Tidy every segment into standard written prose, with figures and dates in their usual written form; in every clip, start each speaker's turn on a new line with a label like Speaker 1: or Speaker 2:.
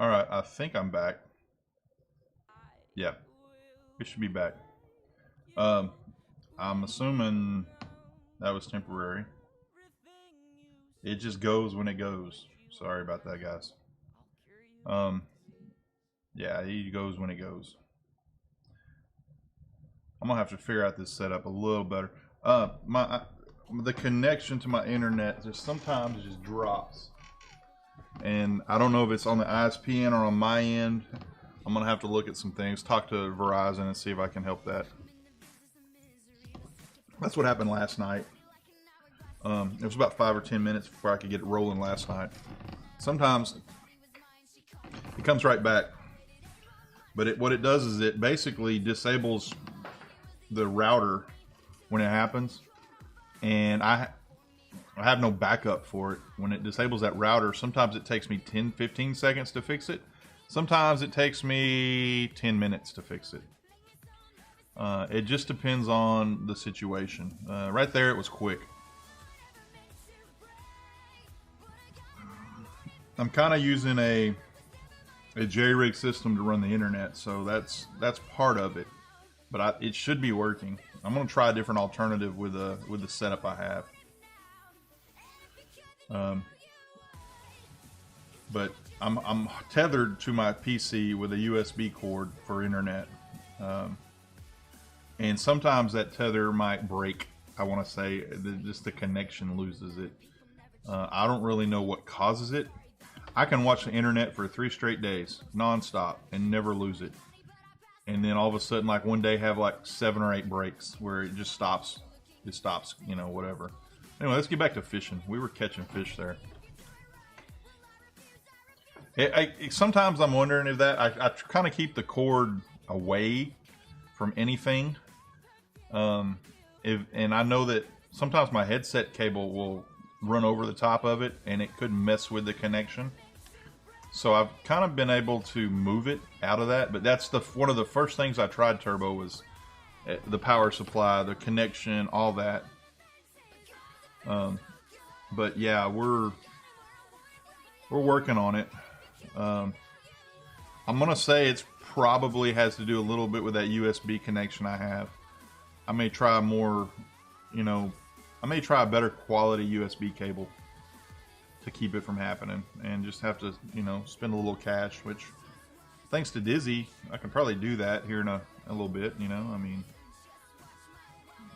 Speaker 1: All right, I think I'm back. Yeah, we should be back. Um, I'm assuming that was temporary. It just goes when it goes. Sorry about that, guys. Um, yeah, it goes when it goes. I'm gonna have to figure out this setup a little better. My the connection to my internet just sometimes it just drops, and I don't know if it's on the ISPN or on my end. I'm gonna have to look at some things, talk to Verizon, and see if I can help that. That's what happened last night. It was about 5 or 10 minutes before I could get it rolling last night. Sometimes it comes right back, but what it does is it basically disables the router when it happens, and I have no backup for it. When it disables that router, sometimes it takes me 10, 15 seconds to fix it. Sometimes it takes me 10 minutes to fix it. It just depends on the situation. Right there, it was quick. I'm kind of using a J-rig system to run the internet, so that's part of it. But it should be working. I'm gonna try a different alternative with the setup I have. But I'm tethered to my PC with a USB cord for internet, and sometimes that tether might break. I want to say just the connection loses it. I don't really know what causes it. I can watch the internet for 3 straight days, nonstop, and never lose it. And then all of a sudden, like one day, have like 7 or 8 breaks where it just stops. It stops, whatever. Anyway, let's get back to fishing. We were catching fish there. Sometimes I'm wondering if that I kind of keep the cord away from anything. And I know that sometimes my headset cable will run over the top of it, and it could mess with the connection. So I've kind of been able to move it out of that. But that's one of the first things I tried, Turbo, was the power supply, the connection, all that. But yeah, we're working on it. I'm gonna say it's probably has to do a little bit with that USB connection I have. I may try more, I may try a better quality USB cable to keep it from happening, and just have to, spend a little cash, which thanks to Dizzy, I can probably do that here in a little bit, I mean,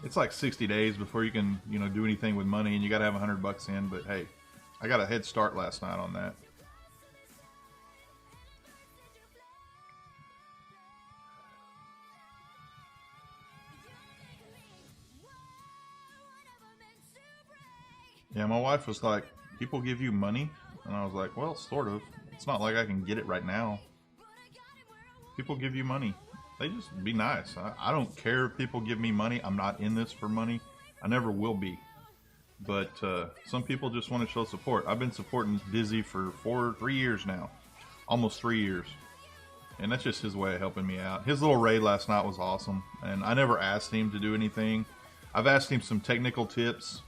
Speaker 1: it's like 60 days before you can, do anything with money, and you gotta have $100 in, but hey, I got a head start last night on that. Yeah, my wife was like, people give you money? And I was like, well, sort of. It's not like I can get it right now. People give you money. They just be nice. I don't care if people give me money. I'm not in this for money. I never will be. But some people just want to show support. I've been supporting Dizzy for 3 years now. Almost 3 years. And that's just his way of helping me out. His little raid last night was awesome. And I never asked him to do anything. I've asked him some technical tips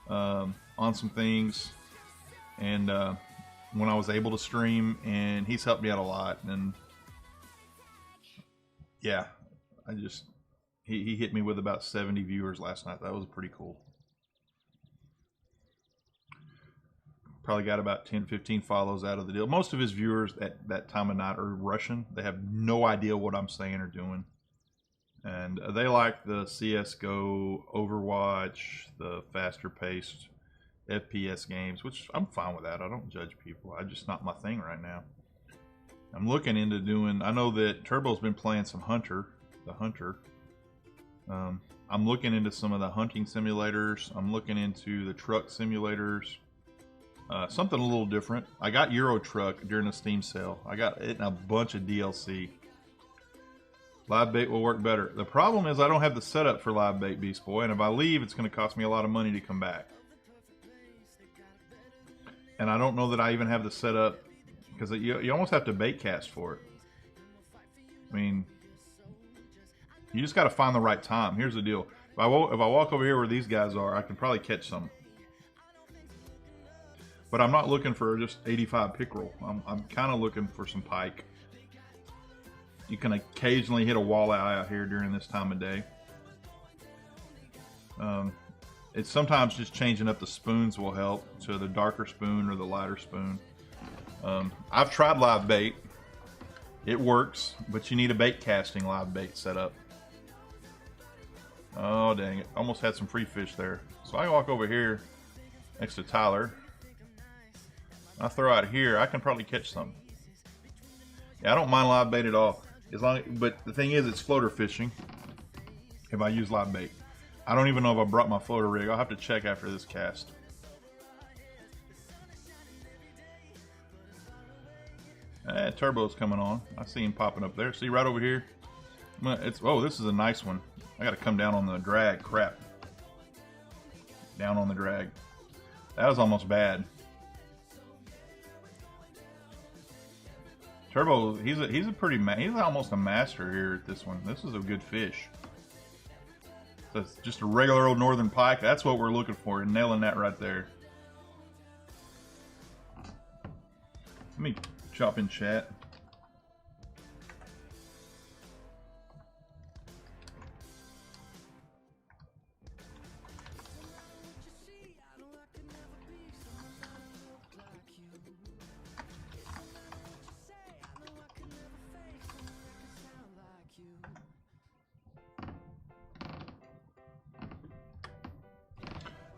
Speaker 1: on some things, and when I was able to stream, and he's helped me out a lot. And yeah, he hit me with about 70 viewers last night. That was pretty cool. Probably got about 10, 15 follows out of the deal. Most of his viewers at that time of night are Russian. They have no idea what I'm saying or doing. And they like the CSGO, Overwatch, the faster paced FPS games, which I'm fine with that. I don't judge people. I just not my thing right now. I'm looking into doing, I know that Turbo's been playing some the Hunter. I'm looking into some of the hunting simulators. I'm looking into the truck simulators. Something a little different. I got Euro Truck during the Steam sale. I got it in a bunch of DLC. Live bait will work better. The problem is I don't have the setup for live bait, Beast Boy, and if I leave, it's going to cost me a lot of money to come back. And I don't know that I even have the setup, because you almost have to bait cast for it. I mean, you just got to find the right time. Here's the deal. If I walk over here where these guys are, I can probably catch some. But I'm not looking for just 85 pickerel. I'm kind of looking for some pike. You can occasionally hit a walleye out here during this time of day. It's sometimes just changing up the spoons will help to the darker spoon or the lighter spoon. I've tried live bait. It works, but you need a bait casting live bait set up. Oh dang it, almost had some free fish there. So I walk over here next to Tyler. I throw out here, I can probably catch some. Yeah, I don't mind live bait at all. But the thing is, it's floater fishing if I use live bait. I don't even know if I brought my floater rig. I'll have to check after this cast. Turbo's coming on. I see him popping up there. See right over here? Oh, this is a nice one. I gotta come down on the drag. Crap. Down on the drag. That was almost bad. Turbo, he's almost a master here at this one. This is a good fish. That's just a regular old northern pike. That's what we're looking for. Nailing that right there. Let me chop in chat.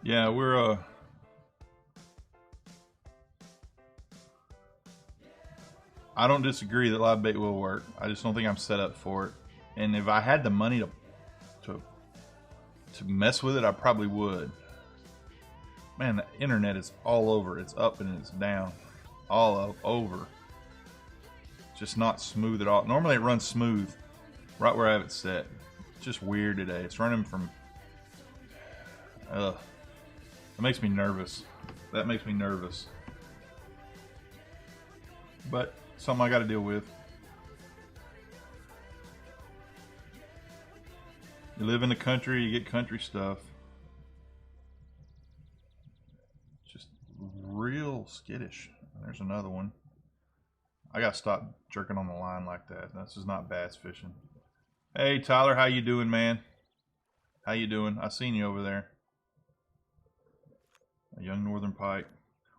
Speaker 1: Yeah, we're I don't disagree that live bait will work. I just don't think I'm set up for it. And if I had the money to mess with it, I probably would. Man, the internet is all over. It's up and it's down. All over. Just not smooth at all. Normally it runs smooth right where I have it set. It's just weird today. It's running from Ugh. That makes me nervous. That makes me nervous. But something I got to deal with. You live in the country, you get country stuff. Just real skittish. There's another one. I got to stop jerking on the line like that. This is not bass fishing. Hey Tyler, how you doing, man? How you doing? I seen you over there. A young northern pike.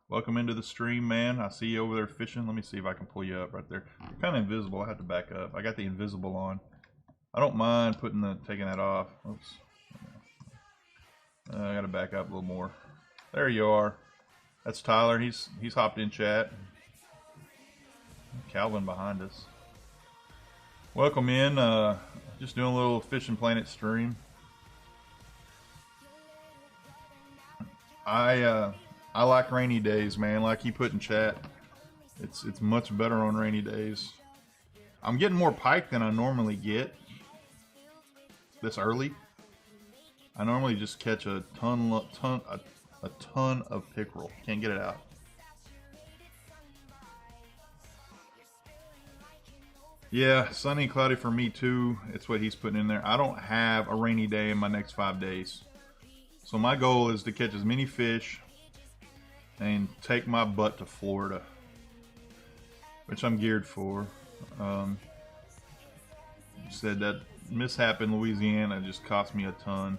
Speaker 1: Welcome into the stream, man. I see you over there fishing. Let me see if I can pull you up right there. You're kind of invisible. I have to back up. I got the invisible on. I don't mind taking that off. Oops. I got to back up a little more. There you are. That's Tyler. He's hopped in chat. Calvin behind us. Welcome in. Just doing a little Fishing Planet stream. I like rainy days, man. Like he put in chat, it's much better on rainy days. I'm getting more pike than I normally get this early. I normally just catch a ton of pickerel. Can't get it out. Yeah, sunny and cloudy for me too. It's what he's putting in there. I don't have a rainy day in my next 5 days. So my goal is to catch as many fish and take my butt to Florida, which I'm geared for. Said that mishap in Louisiana just cost me a ton.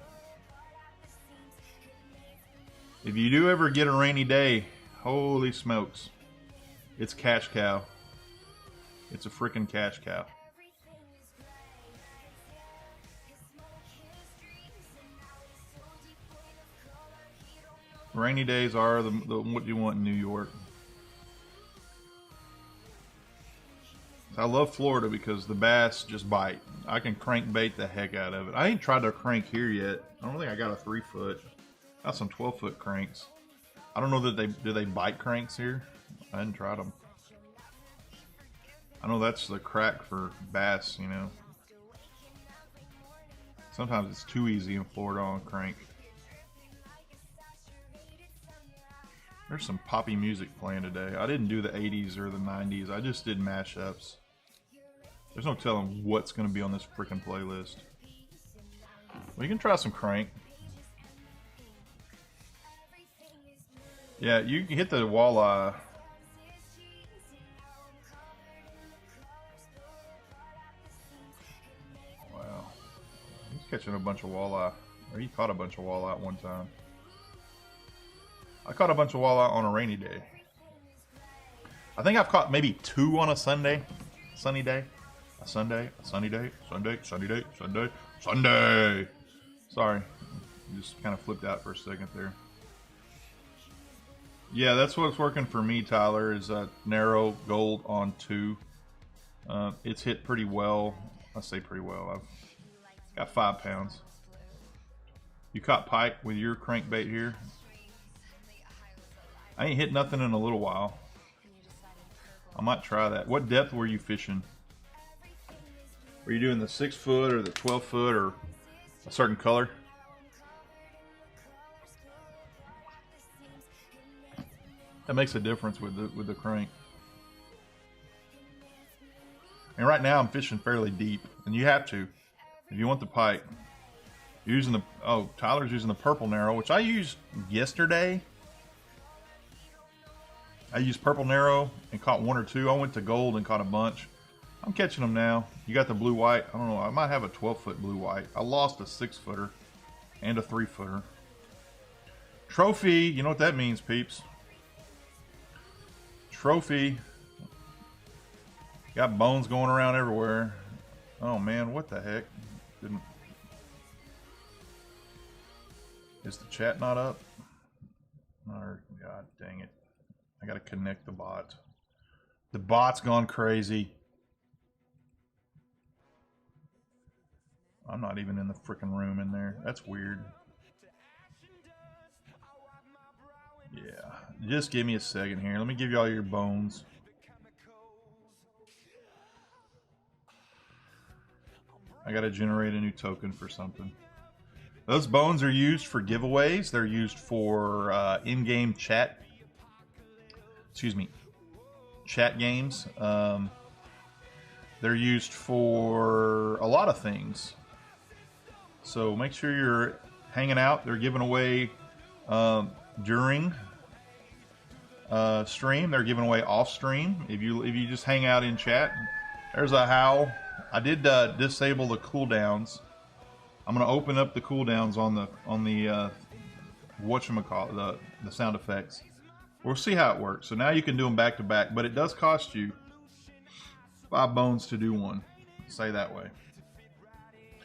Speaker 1: If you do ever get a rainy day, holy smokes, it's cash cow. It's a freaking cash cow. Rainy days are what you want in New York. I love Florida because the bass just bite. I can crankbait the heck out of it. I ain't tried to crank here yet. I don't think I got a 3-foot. Got some 12-foot cranks. I don't know that do they bite cranks here. I hadn't tried them. I know that's the crack for bass, you know. Sometimes it's too easy in Florida on crank. There's some poppy music playing today. I didn't do the 80s or the 90s. I just did mashups. There's no telling what's going to be on this freaking playlist. We can try some crank. Yeah, you can hit the walleye. Wow. He's catching a bunch of walleye. Or he caught a bunch of walleye at one time. I caught a bunch of walleye on a rainy day. I think I've caught maybe 2 on a sunny day. A Sunday, a sunny day, Sunday, sunny day, Sunday, Sunday. Sorry, just kind of flipped out for a second there. Yeah, that's what's working for me, Tyler, is narrow gold on 2. It's hit pretty well. I say pretty well. I've got 5 pounds. You caught pike with your crankbait here? I ain't hit nothing in a little while. I might try that. What depth were you fishing? Were you doing the 6 foot or the 12 foot or a certain color? That makes a difference with the crank. And right now I'm fishing fairly deep, and you have to if you want the pike. You're using the Tyler's using the purple narrow, which I used yesterday. I used purple narrow and caught 1 or 2. I went to gold and caught a bunch. I'm catching them now. You got the blue white. I don't know. I might have a 12-foot blue white. I lost a 6-footer and a 3-footer. Trophy. You know what that means, peeps. Trophy. Got bones going around everywhere. Oh man, what the heck? Is the chat not up? Oh, God dang it. I gotta connect the bot. The bot's gone crazy. I'm not even in the freaking room in there. That's weird. Yeah, just give me a second here. Let me give you all your bones. I gotta generate a new token for something. Those bones are used for giveaways. They're used for in-game chat. Excuse me, chat games. They're used for a lot of things. So make sure you're hanging out. They're giving away during stream. They're giving away off stream. If you just hang out in chat. There's a howl. I did disable the cooldowns. I'm gonna open up the cooldowns on the whatchamacallit, the sound effects. We'll see how it works. So now you can do them back to back, but it does cost you 5 bones to do one. Say that way.